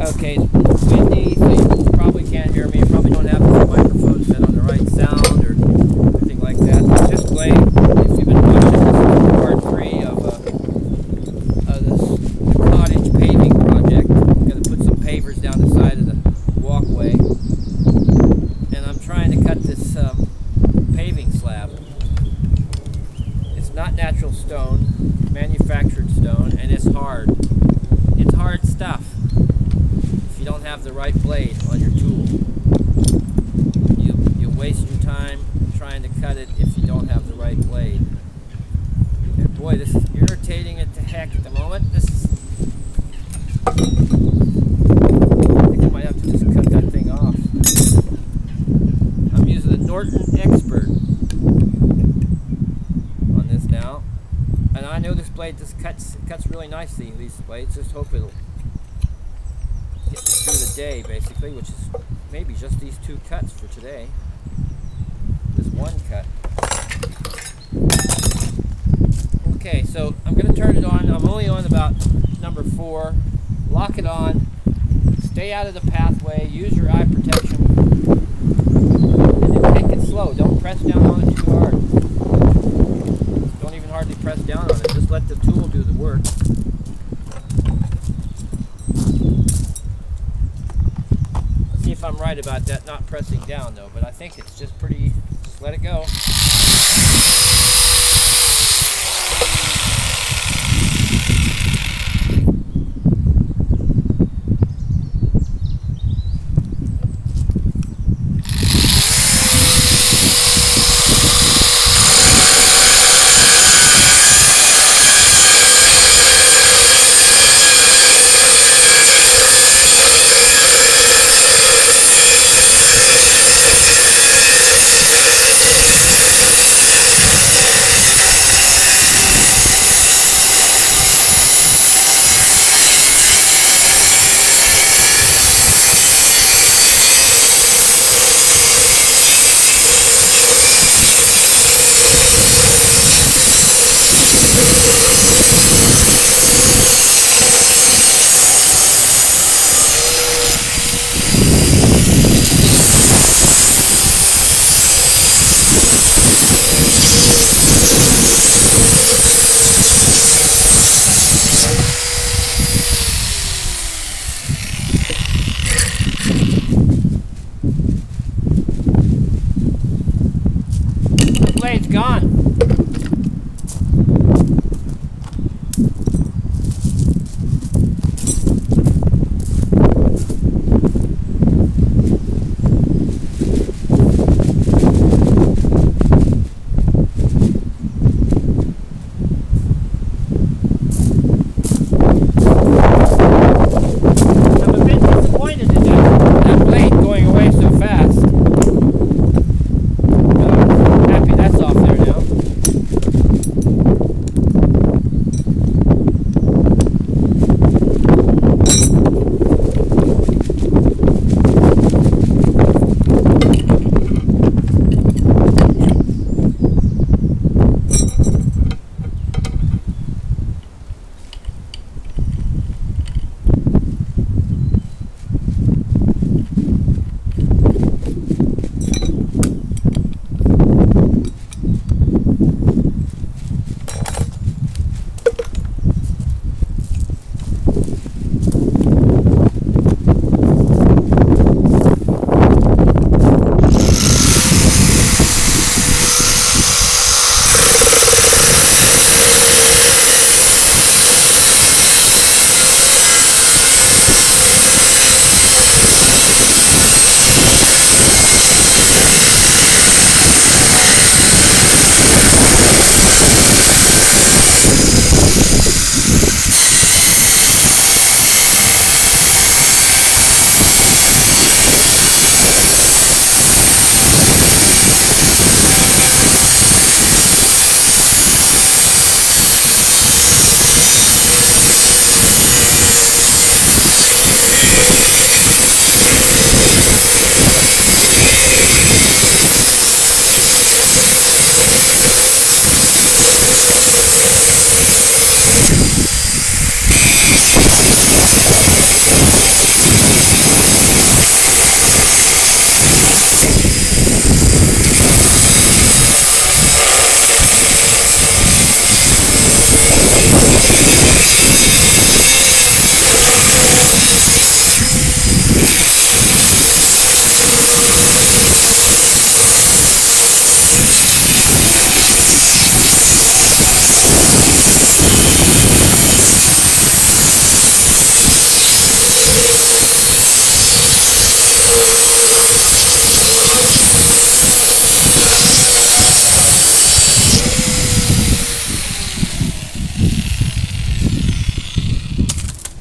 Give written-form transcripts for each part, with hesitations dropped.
Okay, it's windy, so you probably can't hear me. You probably don't have the microphone set on the right sound or anything like that. This blade, if you've been watching, this is part 3 of this cottage paving project. I'm going to put some pavers down the side of the walkway. And I'm trying to cut this paving slab. It's not natural stone, manufactured stone, and it's hard. It's hard stuff. If you don't have the right blade on your tool, you waste your time trying to cut it if you don't have the right blade. And boy, this is irritating it to heck at the moment. This is, I think I might have to just cut that thing off. I'm using the Norton Expert on this now, and I know this blade just cuts really nicely. These blades, just hope it'll get me through the day, basically, which is maybe just these 2 cuts for today. This 1 cut. Okay, so I'm going to turn it on. I'm only on about number 4. Lock it on. Stay out of the pathway. Use your eye protection. And then take it slow. Don't press down on it too hard. Don't even hardly press down on it. Just let the tool do the work. See if I'm right about that not pressing down though, but I think it's just pretty, just let it go.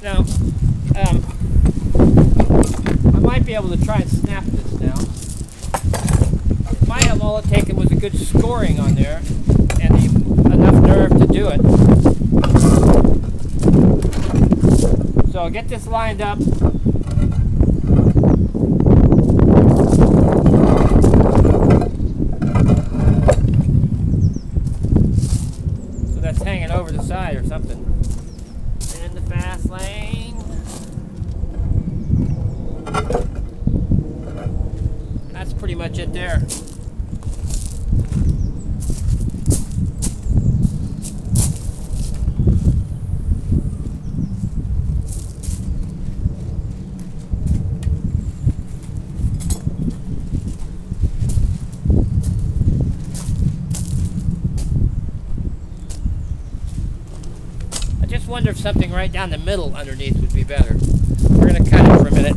Now, I might be able to try and snap this now. It might have all it taken was a good scoring on there and enough nerve to do it. So I'll get this lined up. So that's hanging over the side or something. In the fast lane. That's pretty much it there. I just wonder if something right down the middle underneath would be better. We're going to cut it for a minute.